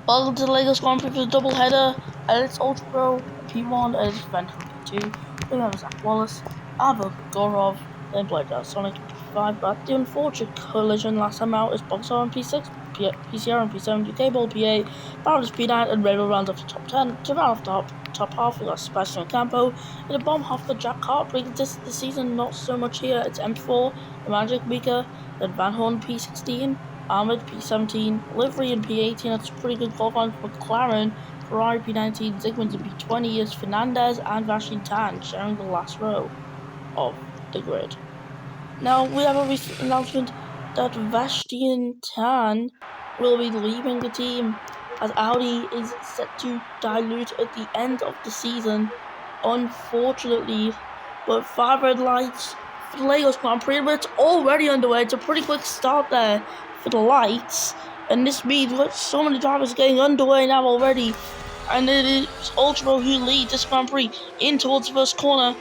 Welcome to the Lagos Grand Prix for the double header, and it's Ultra Pro P1 and it's Phantom P2. We have Zach Wallace, Abel Gorov, then Blade Sonic in P5, but the unfortunate collision last time out is Boxer on P6, PCR on P7, UK Ball P8, Barrels P9, and Rainbow rounds up to top 10. To round off the top half, we got Sebastian Campo, in the bottom half for Jack Hart, bringing this season not so much here. It's M4, the Magic Mika, then Van Horn P16, Ahmed P17, Livery in P18, that's pretty good qualifying for McLaren, Ferrari P19, Zygmunt in P20 is Fernandez and Vashin Tan sharing the last row of the grid. Now we have a recent announcement that Vashin Tan will be leaving the team as Audi is set to dilute at the end of the season, unfortunately. But 5 red lights for the Lagos Grand Prix, but it's already underway. It's a pretty quick start there for the lights, and this means we've got so many drivers getting underway now already, and it is Ultra who leads this Grand Prix in towards the first corner.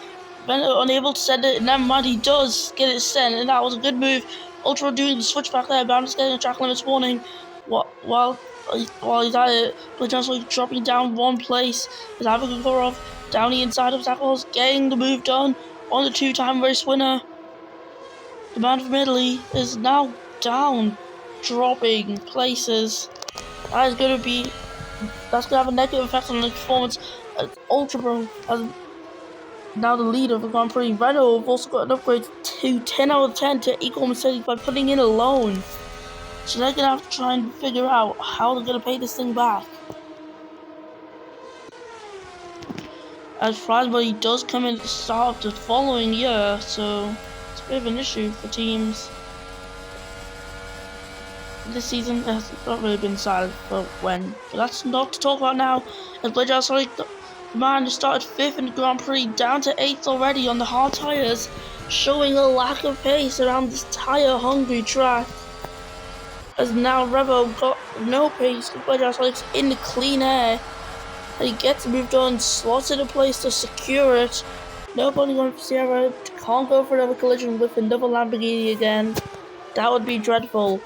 Bennett unable to send it, never mind, he does get it sent, and that was a good move. Ultra doing the switchback there, Bounce getting a track limits warning while he's at it, but just dropping down one place. Is Avigorov down the inside of tackles, getting the move done on the 2-time race winner. The man from Italy is now down, dropping places. That's going to have a negative effect on the performance. Ultra Pro has now the leader of the Grand Prix. Renault have also got an upgrade to 10 out of 10 to equal Mercedes by putting in a loan. So they're going to have to try and figure out how they're going to pay this thing back. As Friesbody does come in at the start of the following year, so it's a bit of an issue for teams. This season has not really been decided for when, but that's not to talk about now. As Blade Sonic, the man who started 5th in the Grand Prix, down to 8th already on the hard tyres, showing a lack of pace around this tyre-hungry track. As now Revo got no pace, Blade Sonic's in the clean air. And he gets the move done, slots in a place to secure it. Nobody going for Sierra, can't go for another collision with another Lamborghini again. That would be dreadful.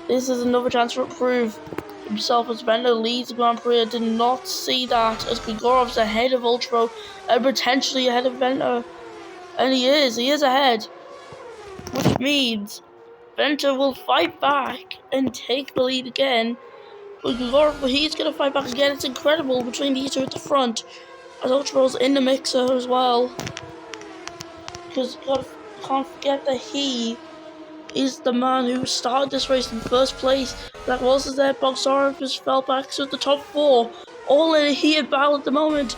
This is another chance to prove himself as Bender leads the Grand Prix. I did not see that, as Grigorov's ahead of Ultra and potentially ahead of Bender. And he is ahead. Which means Bender will fight back and take the lead again. But he's going to fight back again. It's incredible between these two at the front. As Ultra's in the mixer as well. Because can't forget that he is the man who started this race in first place. That was there. Boxarov just fell back. So the top 4 all in a heated battle at the moment.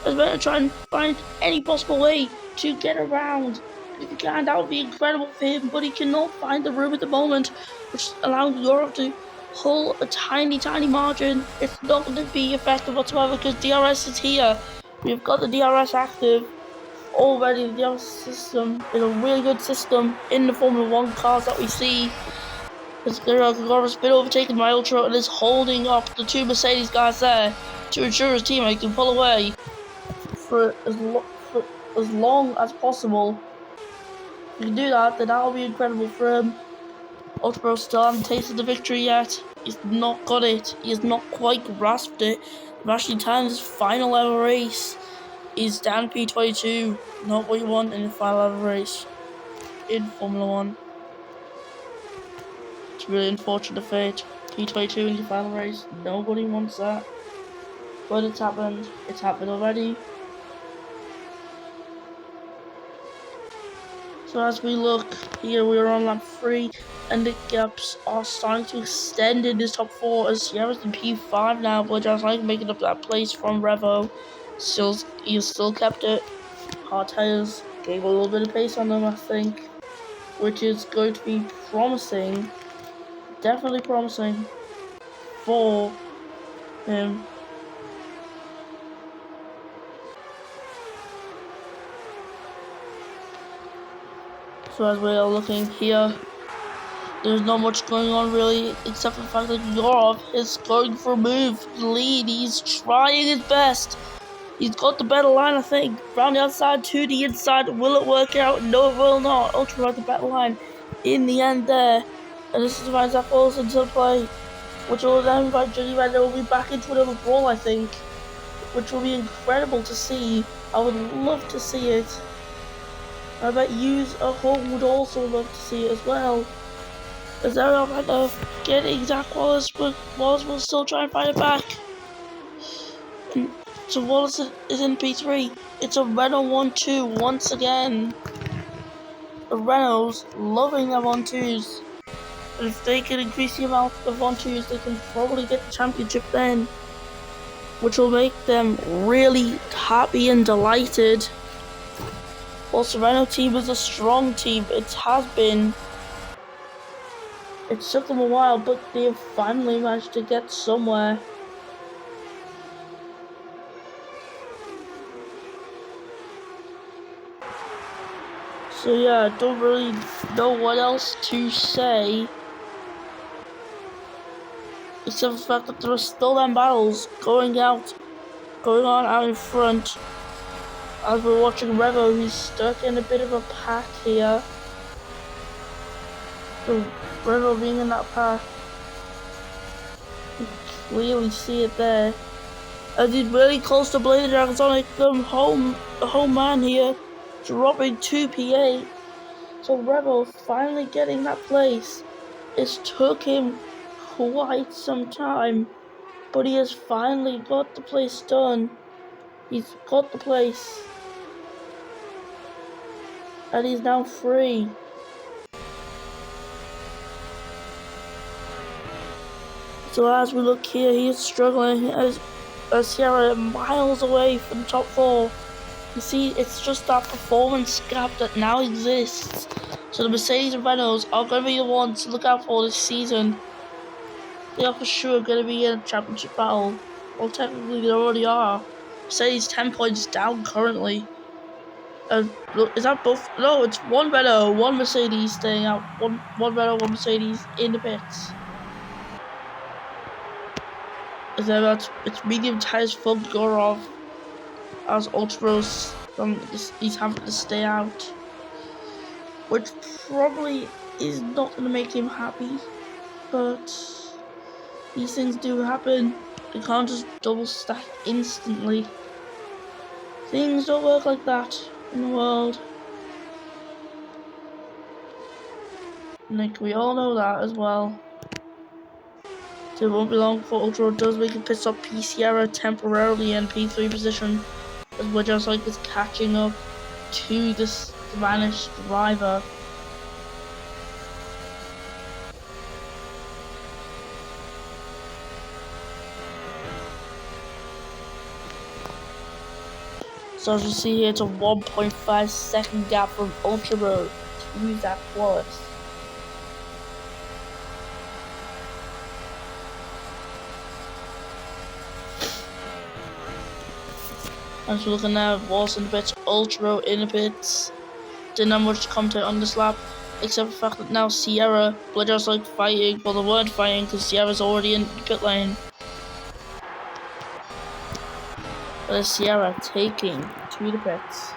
As going to try and find any possible way to get around. If he can, that would be incredible for him. But he cannot find the room at the moment, which allowing Europe to pull a tiny margin. It's not going to be effective whatsoever because DRS is here. We've got the DRS active already. The DRS system is a really good system in the Formula 1 cars that we see. Grigorov's been overtaken by Ultra and is holding up the 2 Mercedes guys there to ensure his teammate can pull away for as long as possible. If he can do that, then that'll be incredible for him. Ultra still hasn't tasted the victory yet. He's not got it. He has not quite grasped it. Vashin Tan's final ever race is down P22. Not what you want in the final ever race in Formula 1. It's a really unfortunate fate. P22 in the final race. Nobody wants that. But it's happened. It's happened already. So as we look here, we are on lap 3, and the gaps are starting to extend in this top 4 as Sierra's in P5 now, but just like making up that place from Revo. He still kept it. Hard tires gave a little bit of pace on them, I think, which is going to be promising, definitely promising for him. So as we are looking here, there's not much going on really, except for the fact that Gorov is going for a move to the lead. He's trying his best. He's got the better line, I think. Round the outside to the inside. Will it work out? No, it will not. Ultra had the better line in the end there. And this is why that falls into play. which will then eventually will be back into another brawl, I think, which will be incredible to see. I would love to see it. I bet you at home would also love to see it as well. As they're about to get exact Wallace, but Wallace will still try and fight it back. And so Wallace is in P3. It's a Renault 1-2 once again. The Renaults loving their 1-2s. And if they can increase the amount of 1-2s, they can probably get the championship then, which will make them really happy and delighted. Also, Renault team is a strong team. It has been. It took them a while, but they have finally managed to get somewhere. So yeah, I don't really know what else to say, except for the fact that there are still them battles going on out in front. As we're watching Revo, who's stuck in a bit of a pack here. So Revo being in that pack, you can clearly see it there. As he's really close to Blade Dragons on the home man here, dropping 2 P8. So Revo finally getting that place. It took him quite some time, but he has finally got the place done. He's got the place, and he's now free. So as we look here, he is struggling as Sierra miles away from the top 4. You see, it's just that performance gap that now exists. So the Mercedes and Renaults are going to be the ones to look out for this season. They are for sure going to be in a championship battle. Well, technically they already are. Mercedes 10 points down currently. Is that both? No, it's one Renault, one Mercedes staying out. One Renault, one Mercedes in the pits. It's medium tires for Gorov as Ultros he's having to stay out, which probably is not going to make him happy, but these things do happen. You can't just double stack instantly. Things don't work like that in the world. Like, we all know that as well. So it won't be long before Ultra does make a pit stop. P Sierra temporarily in P3 position, as we're just like is catching up to this Spanish driver. So as you see here, it's a 1.5 second gap from Ultra to Zach Wallace. As we're looking at Wallace in the pits, Ultra in the pits. Didn't have much to commentate on this lap, except for the fact that now Sierra, they're just like fighting. Well, they weren't fighting because Sierra's already in the pit lane. But it's Sierra taking to the pits.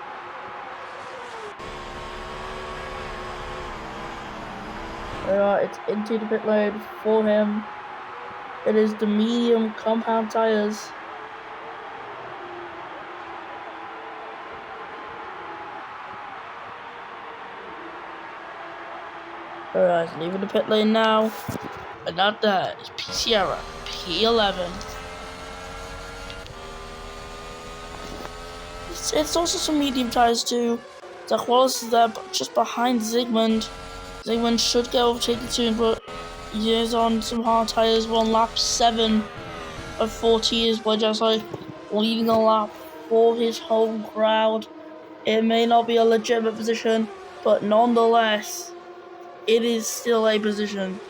It's into the pit lane for him. It is the medium compound tires. Alright, leaving the pit lane now. And not that is P Sierra, P11. It's also some medium tires too. Zach Wallace is there just behind Zygmunt. Zygmunt should get overtaken soon, but he is on some hard tires. We're on lap 7 of 40 years, but just like leading the lap for his home crowd. It may not be a legitimate position, but nonetheless, it is still a position.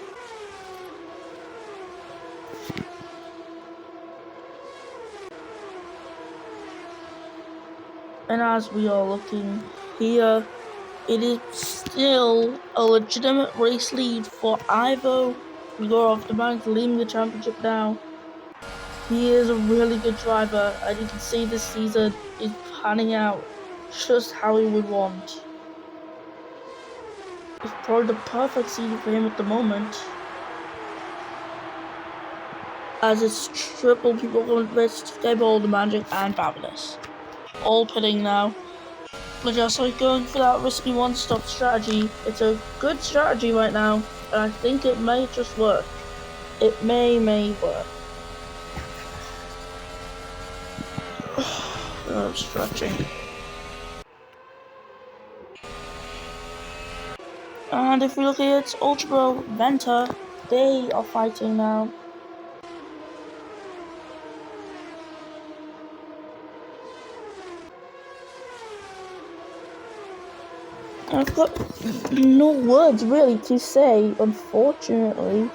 And as we are looking here, it is still a legitimate race lead for Ivo Igorov, the man leading the championship now. He is a really good driver, and you can see this season is panning out just how he would want. It's probably the perfect season for him at the moment. as it's triple people going to bits, Stable, the Magic, and Fabulous. All pitting now. We're just like going for that risky one-stop strategy. It's a good strategy right now, and I think it may just work. It may work. I'm stretching. And if we look at it, Ultra Bro, Venta, they are fighting now. I've got no words really to say, unfortunately.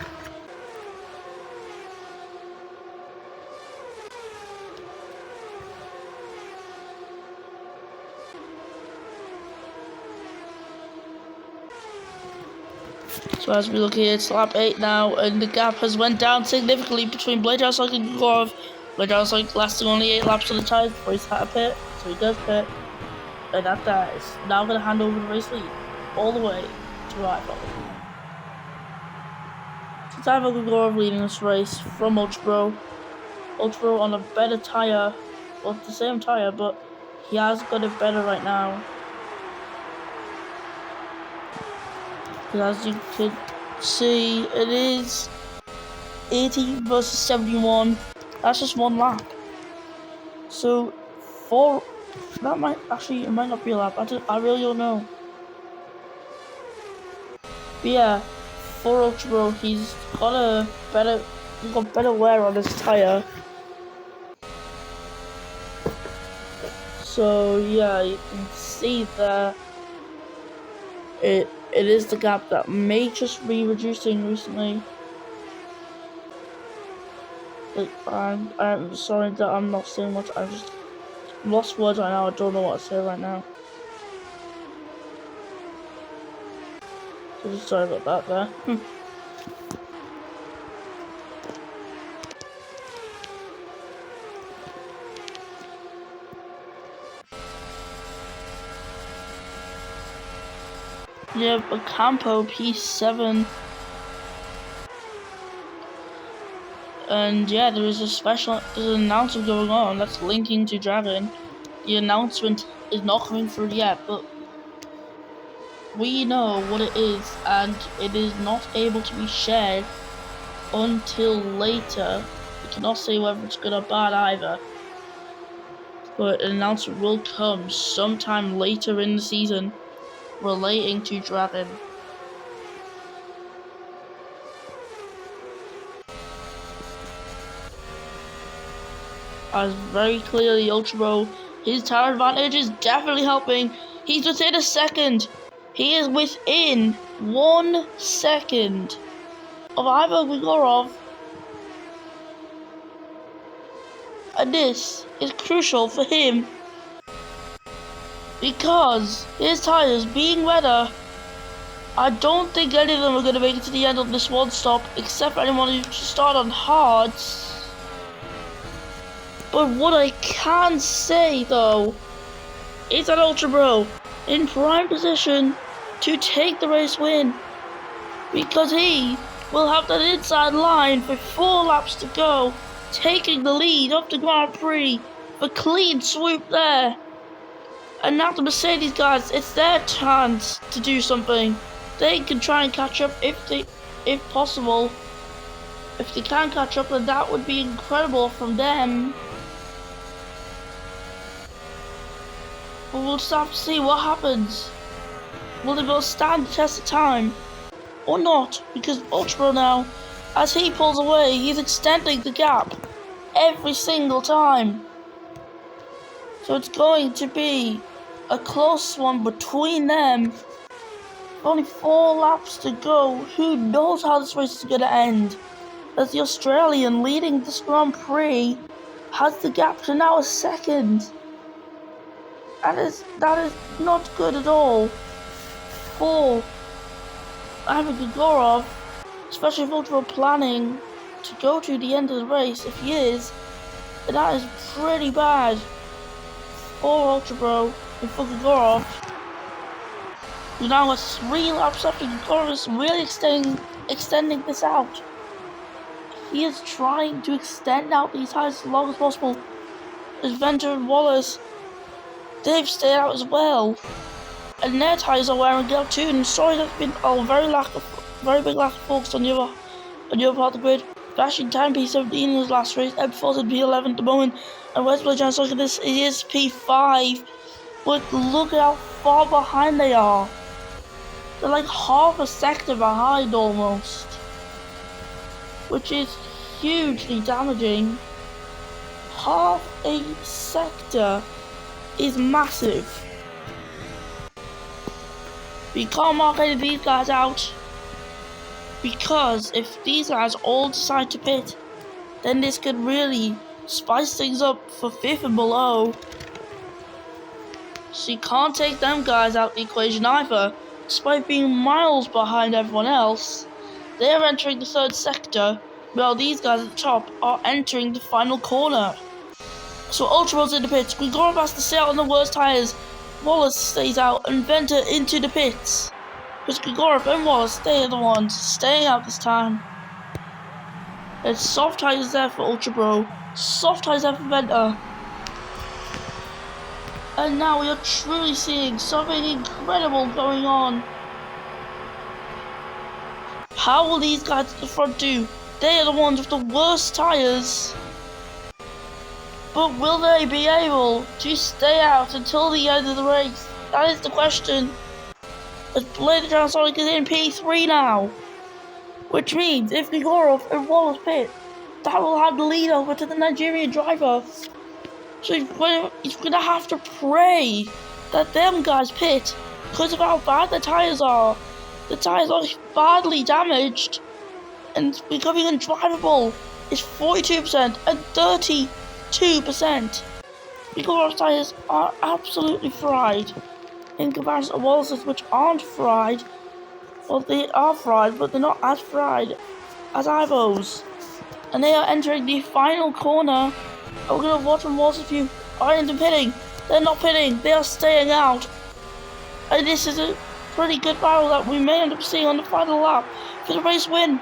So as we look here, it's lap 8 now, and the gap has went down significantly between Blade House and Gorov. Blade House lasting only 8 laps on the tires before he's had a pit, so he does pit. And at that is now going to hand over the race lead all the way to Rival. Since Ivo Gorov leading this race from Ultra Bro. Ultra Bro on a better tire, well, the same tire, but he has got it better right now. As you could see, it is 80 versus 71. That's just one lap. So, that might actually, it might not be a lap. I really don't know. But yeah, for Ultra Bro, he's got better wear on his tire. So yeah, you can see that it is the gap that may just be reducing recently. I'm sorry that I'm not saying much. I just lost words right now. I don't know what to say right now. So just sorry about that there. Yeah, but Campo P7. And yeah, there's an announcement going on that's linking to Dragon. The announcement is not coming through yet, but we know what it is, and it is not able to be shared until later. We cannot say whether it's good or bad either. But an announcement will come sometime later in the season relating to Dragon. As very clearly Ultra Bro, his tire advantage is definitely helping. He's within a second. He is within 1 second of Ivo Grigorov. And this is crucial for him because his tires being wetter, I don't think any of them are going to make it to the end of this one stop except for anyone who start on hards. But what I can say though is that Ultra Bro in prime position to take the race win, because he will have that inside line with 4 laps to go, taking the lead of the Grand Prix. A clean swoop there. And now the Mercedes guys, it's their chance to do something. They can try and catch up if possible. If they can catch up, then that would be incredible from them. But we'll just have to see what happens. Will they both stand the test of time or not? Because Ultra Bro now, as he pulls away, he's extending the gap every single time. So it's going to be a close one between them. Only 4 laps to go. Who knows how this race is going to end? As the Australian leading this Grand Prix has the gap to now a second. That is not good at all for Ivo Grigorov, especially if Ultra Bro planning to go to the end of the race. If he is, then that is pretty bad for Ultra Bro and for Grigorov. Who now has 3 laps after Grigorov is really extending this out. he is trying to extend out these tires as long as possible. As Venter and Wallace, they've stayed out as well. And their tires are wearing out too, and sorry there's been a very big lack of focus on the other part of the grid. Flashing time P17 in his last race, M4's in P11 at the moment, and West Blade Chance, look at this, it is P5, but look at how far behind they are. They're like half a sector behind almost, which is hugely damaging. Half a sector is massive. We can't mark any of these guys out, because if these guys all decide to pit, then this could really spice things up for 5th and below. So you can't take them guys out of the equation either, despite being miles behind everyone else. They're entering the 3rd sector, while these guys at the top are entering the final corner. So Ultra Road's in the pits, Grigorov has to stay out on the worst tyres, Wallace stays out, and Venter into the pits. Because Grigorov and Wallace, they are the ones staying out this time. There's soft tyres there for Ultra Bro, soft tyres there for Venter. And now we are truly seeing something incredible going on. How will these guys at the front do? They are the ones with the worst tyres. But will they be able to stay out until the end of the race? That is the question. As Blade Sonic is in P3 now. Which means if Grigorov and Wallace pit, that will have the lead over to the Nigerian driver. So he's going to have to pray that them guys pit because of how bad the tyres are. The tyres are badly damaged and becoming undrivable. It's 42% and 32%. Grigorov's tyres are absolutely fried in comparison to Wallace's, which aren't fried. Well, they are fried, but they're not as fried as Ivo's. And they are entering the final corner. We're going to watch from Wallace's view. Are into pitting. They're not pitting. They are staying out. And this is a pretty good battle that we may end up seeing on the final lap for the race win.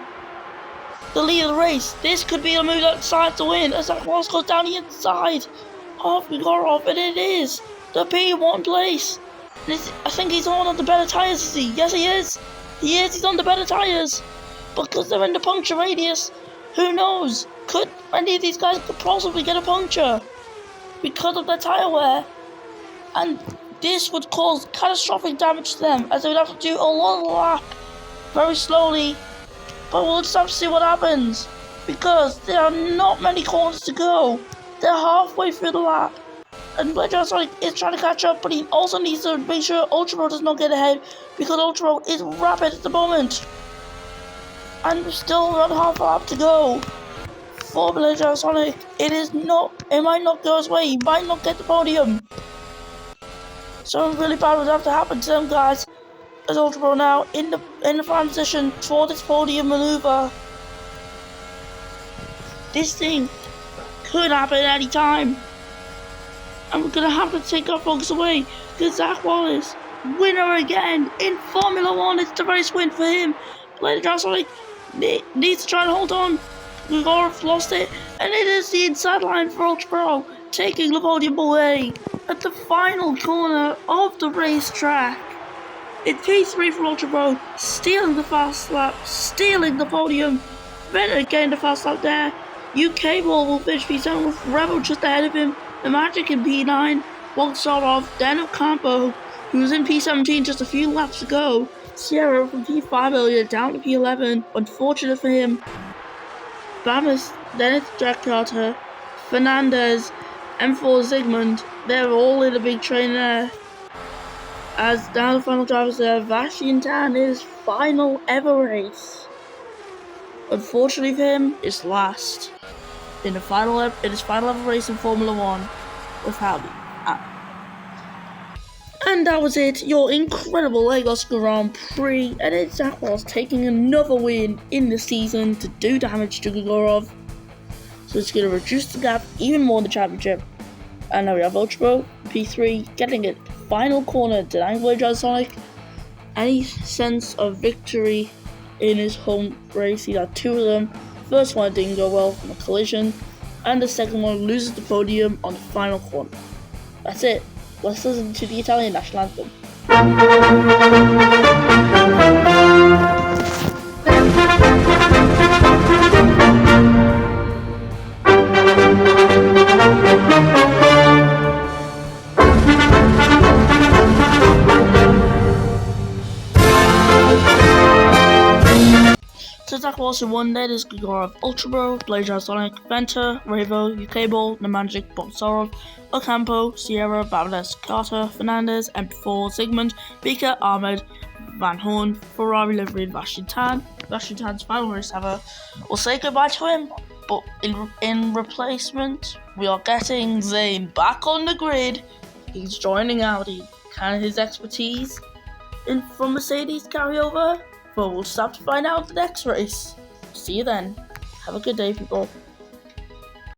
The lead of the race. This could be a move outside to win as that Wallace goes down the inside of Grigorov, and it is the P1 place. I think he's on the better tyres, is he? Yes, he is. He's on the better tyres. Because they're in the puncture radius. Who knows? Could any of these guys could possibly get a puncture because of their tyre wear. And this would cause catastrophic damage to them, as they would have to do a lot of the lap very slowly. But we'll just have to see what happens, because there are not many corners to go. They're halfway through the lap. And Blade Sonic is trying to catch up, but he also needs to make sure Ultra Road does not get ahead, because Ultra Road is rapid at the moment. And we've still got half a lap to go for Blade Sonic. It might not go his way, he might not get the podium. Something really bad would have to happen to them guys, as Ultra Road now in the final position for this podium maneuver. This thing could happen at any time. And we're going to have to take our focus away, because Zach Wallace, winner again in Formula 1. It's the race win for him. Blade Sonic needs to try and hold on. Grigorov lost it, and it is the inside line for Ultra Pro, taking the podium away at the final corner of the racetrack. It's P3 for Ultra Pro, stealing the fast lap, stealing the podium. Then again the fast lap there. UK Ball will finish P7 with Rebel just ahead of him. The Magic in P9, Volksarov, then Ocampo, who was in P17 just a few laps ago. Sierra from P5 earlier down to P11, unfortunate for him. Bamis, then it's Jack Carter, Fernandez, M4 Zygmunt, they're all in a big train there. As down the final drivers there, Vashi and Tan is final ever race. Unfortunately for him, it's last in his final ever race in Formula 1 with Howdy. And that was it, your incredible Lagos Grand Prix, and it's Zach Wallace taking another win in the season to do damage to Grigorov. So it's going to reduce the gap even more in the championship. And now we have Ultra Pro, P3, getting it final corner, denying Blade Sonic any sense of victory in his home race. He had two of them. first one didn't go well from a collision, and the second one loses the podium on the final corner. That's it. Let's listen to the Italian national anthem. Totaka also won Ladies Gregorov Ultra Blazer Sonic, Venter, Revo, Ukable, Nemanjic, Boxorov, Ocampo, Sierra, Babales, Carter, Fernandez, MP4, Sigmund, Beaker, Ahmed, Van Horn, Ferrari livery, Vashintan's final race ever. We'll say goodbye to him, but in replacement, we are getting Zane back on the grid. He's joining Audi. Can his expertise from Mercedes carry over? But we'll stop to find out the next race. See you then. Have a good day, people.